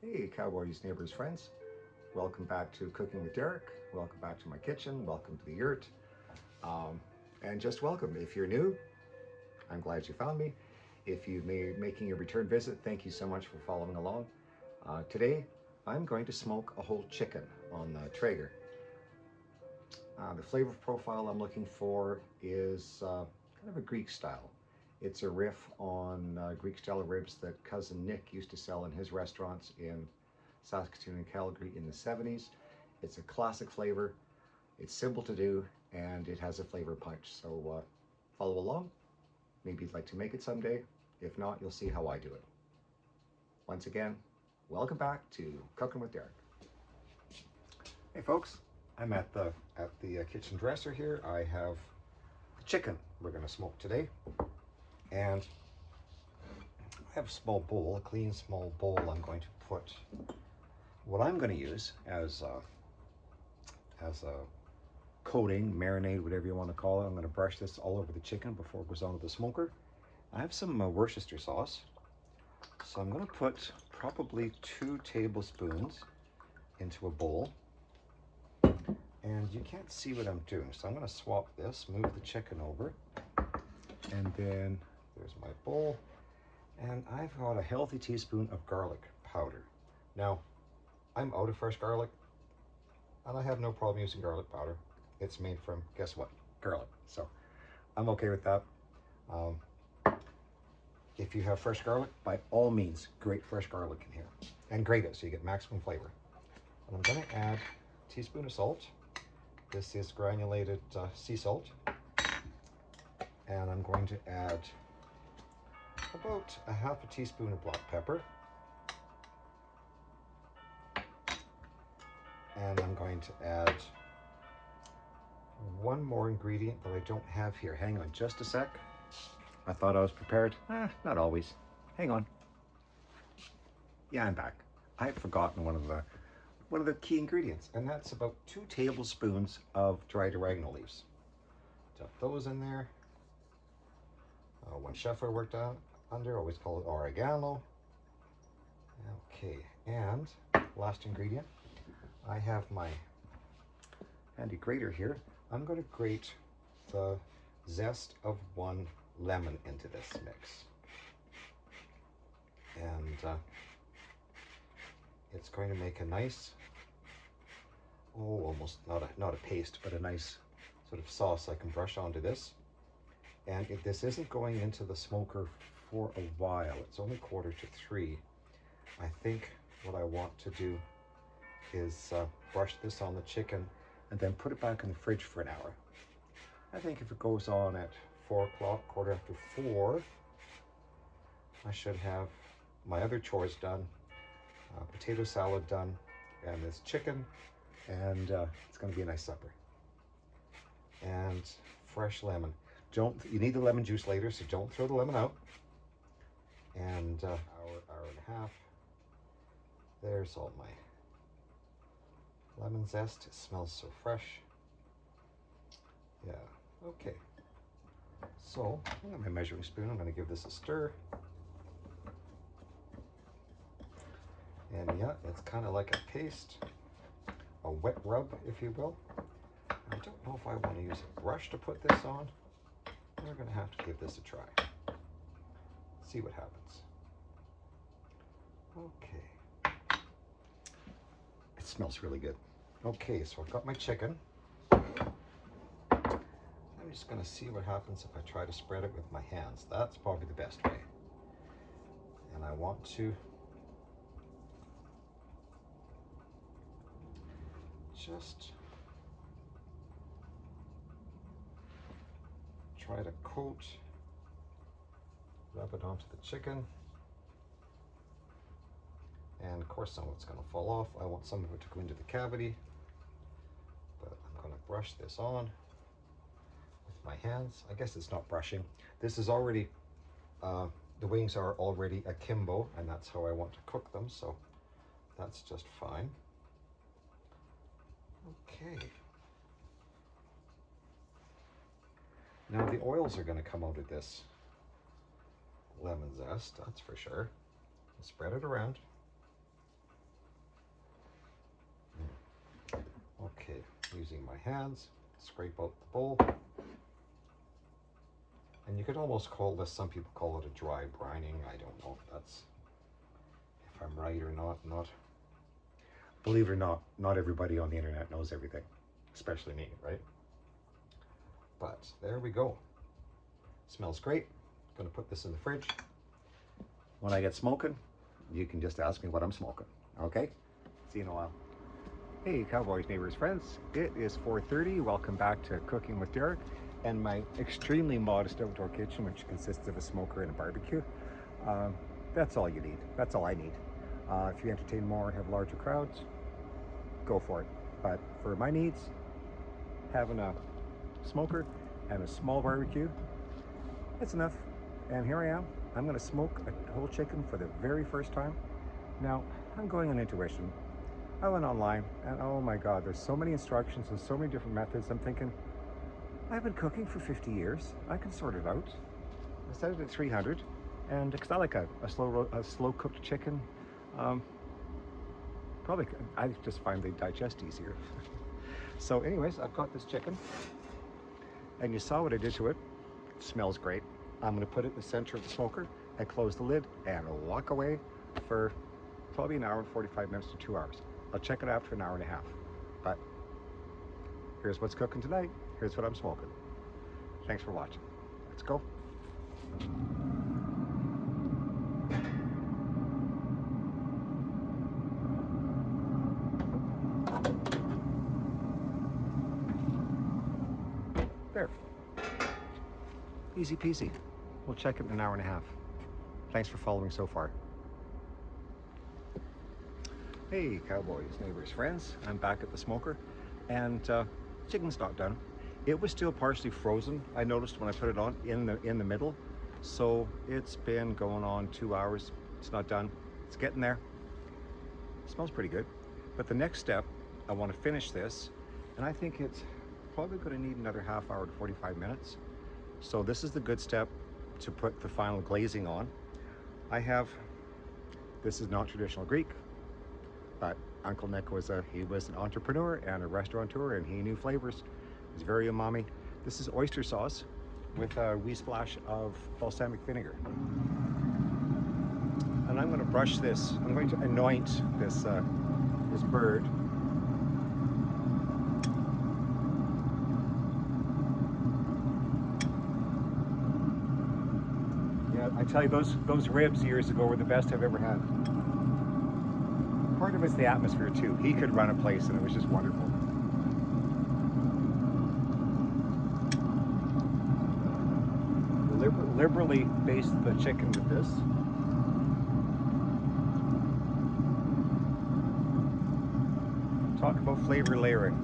Hey, cowboys, neighbors, friends. Welcome back to Cooking with Derek. Welcome back to my kitchen. Welcome to the yurt. Um, and just welcome. If you're new, I'm glad you found me. If you've made making a return visit, thank you so much for following along. Today, I'm going to smoke a whole chicken on the Traeger. The flavor profile I'm looking for is kind of a Greek style. It's a riff on Greek style ribs that cousin Nick used to sell in his restaurants in Saskatoon and Calgary in the 70s. It's a classic flavor, it's simple to do, and it has a flavor punch. So follow along. Maybe you'd like to make it someday. If not, you'll see how I do it. Once again, welcome back to Cooking with Derek. Hey folks, I'm at the kitchen dresser here. I have the chicken we're going to smoke today, and I have a small bowl, a clean small bowl. I'm going to put what I'm going to use as a coating, marinade, whatever you want to call it. I'm going to brush this all over the chicken before it goes onto the smoker. I have some Worcester sauce, so I'm going to put probably 2 tablespoons into a bowl. And you can't see what I'm doing, so I'm going to swap this, move the chicken over, and then there's my bowl. And I've got a healthy teaspoon of garlic powder. Now, I'm out of fresh garlic, and I have no problem using garlic powder. It's made from, guess what? Garlic. So I'm okay with that. If you have fresh garlic, by all means, grate fresh garlic in here and grate it so you get maximum flavor. And I'm going to add a teaspoon of salt. This is granulated sea salt. And I'm going to add about a half a teaspoon of black pepper. And I'm going to add one more ingredient that I don't have here. Hang on just a sec. I thought I was prepared. Not always. Hang on. Yeah, I'm back. I've forgotten one of the key ingredients, and that's about 2 tablespoons of dried oregano leaves. Dump those in there. One chef I worked under always called it oregano. Okay, and last ingredient, I have my handy grater here. I'm going to grate the zest of 1 lemon into this mix. And it's going to make a nice, almost not a paste, but a nice sort of sauce I can brush onto this. And this isn't going into the smoker for a while. It's only 2:45. I think what I want to do is brush this on the chicken and then put it back in the fridge for an hour. I think if it goes on at 4 o'clock, 4:15, I should have my other chores done, potato salad done, and this chicken, and it's going to be a nice supper. And fresh lemon. You need the lemon juice later, so don't throw the lemon out. And hour and a half. There's all my lemon zest. It smells so fresh. Yeah, okay. So, I got my measuring spoon. I'm going to give this a stir. And yeah, it's kind of like a paste, a wet rub, if you will. I don't know if I want to use a brush to put this on. We're going to have to give this a try. See what happens. Okay. It smells really good. Okay, so I've got my chicken. I'm just going to see what happens if I try to spread it with my hands. That's probably the best way. And I want to just try to rub it onto the chicken. And of course some of it's going to fall off. I want some of it to go into the cavity. But I'm going to brush this on with my hands. I guess it's not brushing. This is already, the wings are already akimbo, and that's how I want to cook them. So that's just fine. Okay. Now the oils are going to come out of this lemon zest, that's for sure. Spread it around. using my hands, scrape out the bowl. And you could almost call this, some people call it a dry brining. I don't know if I'm right or not. Believe it or not, not everybody on the internet knows everything, especially me, right? But there we go. Smells great. Gonna put this in the fridge. When I get smoking, you can just ask me what I'm smoking, okay? See you in a while. Hey, cowboys, neighbors, friends. It is 4:30. Welcome back to Cooking with Derek and my extremely modest outdoor kitchen, which consists of a smoker and a barbecue. That's all you need. That's all I need. If you entertain more, have larger crowds, go for it. But for my needs, having a smoker and a small barbecue, it's enough. And here I am. I'm going to smoke a whole chicken for the very first time. Now, I'm going on intuition. I went online and oh my God, there's so many instructions and so many different methods. I'm thinking, I've been cooking for 50 years. I can sort it out. I set it at 300, and because I like a slow cooked chicken, probably I just find they digest easier. So anyways, I've got this chicken, and you saw what I did to it. It smells great. I'm going to put it in the center of the smoker and close the lid and walk away for probably an hour and 45 minutes to 2 hours. I'll check it after an hour and a half. But here's what's cooking tonight. Here's what I'm smoking. Thanks for watching. Let's go. There. Easy peasy. We'll check it in an hour and a half. Thanks for following so far. Hey, cowboys, neighbors, friends. I'm back at the smoker, and chicken's not done. It was still partially frozen, I noticed when I put it on in the middle. So it's been going on 2 hours. It's not done. It's getting there. It smells pretty good. But the next step, I want to finish this, and I think it's probably going to need another half hour to 45 minutes. So this is the good step to put the final glazing on. This is not traditional Greek, but Uncle Nick was an entrepreneur and a restaurateur, and he knew flavors. It's very umami. This is oyster sauce with a wee splash of balsamic vinegar. And I'm going to brush this. I'm going to anoint this bird. Yeah, I tell you, those ribs years ago were the best I've ever had. Part of it's the atmosphere too. He could run a place and it was just wonderful. Liberally baste the chicken with this. Talk about flavor layering.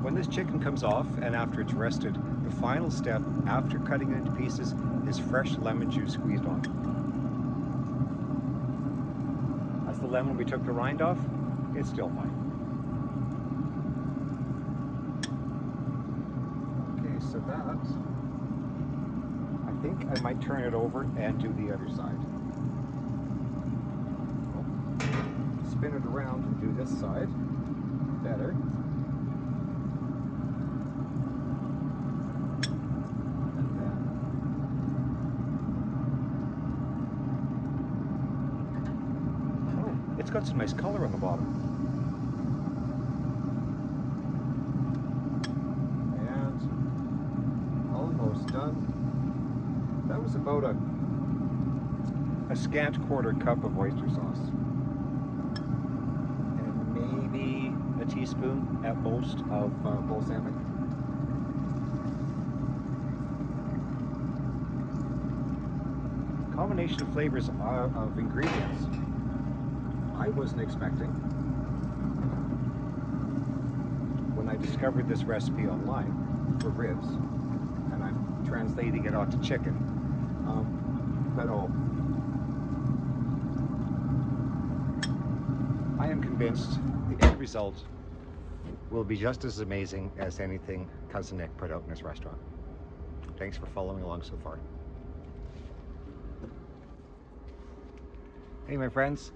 When this chicken comes off and after it's rested, the final step after cutting it into pieces is fresh lemon juice squeezed on. That's the lemon we took the rind off. It's still fine. Okay, so that, I think I might turn it over and do the other side. Spin it around and do this side better. It's got some nice color on the bottom. And almost done. That was about a scant quarter cup of oyster sauce. And maybe a teaspoon at most of balsamic. Combination of flavors of ingredients I wasn't expecting. When I discovered this recipe online for ribs, and I'm translating it onto chicken, I am convinced the end result will be just as amazing as anything Cousin Nick put out in his restaurant. Thanks for following along so far. Hey, my friends.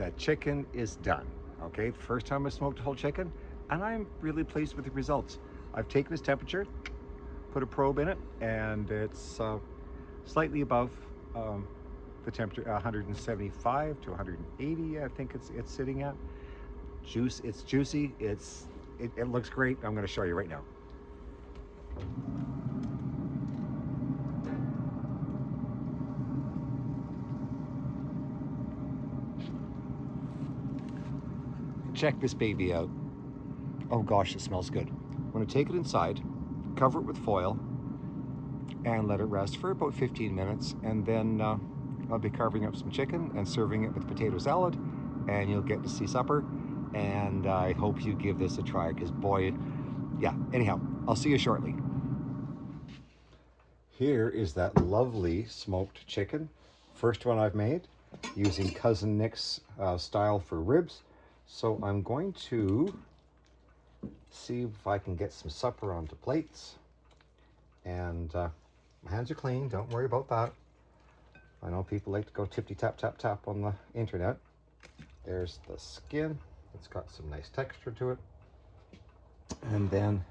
the chicken is done. Okay, first time I smoked a whole chicken, and I'm really pleased with the results. I've taken its temperature, put a probe in it, and it's slightly above the temperature, 175 to 180, I think it's sitting at. It's juicy, it looks great. I'm going to show you right now. Check this baby out. Oh gosh, it smells good. I'm going to take it inside, cover it with foil, and let it rest for about 15 minutes, and then I'll be carving up some chicken and serving it with potato salad, and you'll get to see supper. And I hope you give this a try, because boy, yeah, anyhow, I'll see you shortly. Here is that lovely smoked chicken. First one I've made using Cousin Nick's style for ribs. So I'm going to see if I can get some supper onto plates. And my hands are clean, don't worry about that. I know people like to go tippy tap tap tap on the internet. There's the skin. It's got some nice texture to it. And then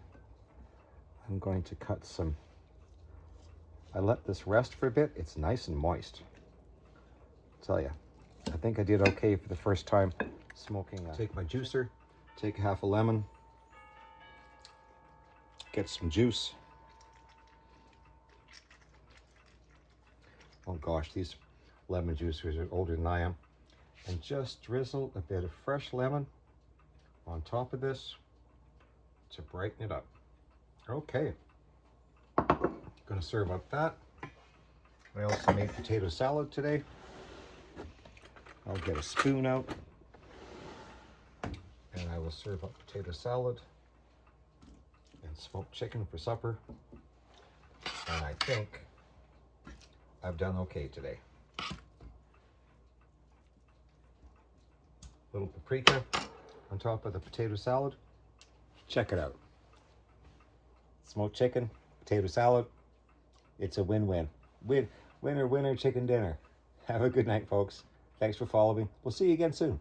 I'm going to cut some. I let this rest for a bit. It's nice and moist. I'll tell you, I think I did okay for the first time smoking. Take my juicer, take half a lemon, get some juice. Oh gosh, these lemon juicers are older than I am. And just drizzle a bit of fresh lemon on top of this to brighten it up. Okay, gonna serve up that. I also made potato salad today. I'll get a spoon out and I will serve up potato salad and smoked chicken for supper. And I think I've done okay today. Little paprika on top of the potato salad. Check it out. Smoked chicken, potato salad. It's a win-win. Winner, winner, chicken dinner. Have a good night, folks. Thanks for following. We'll see you again soon.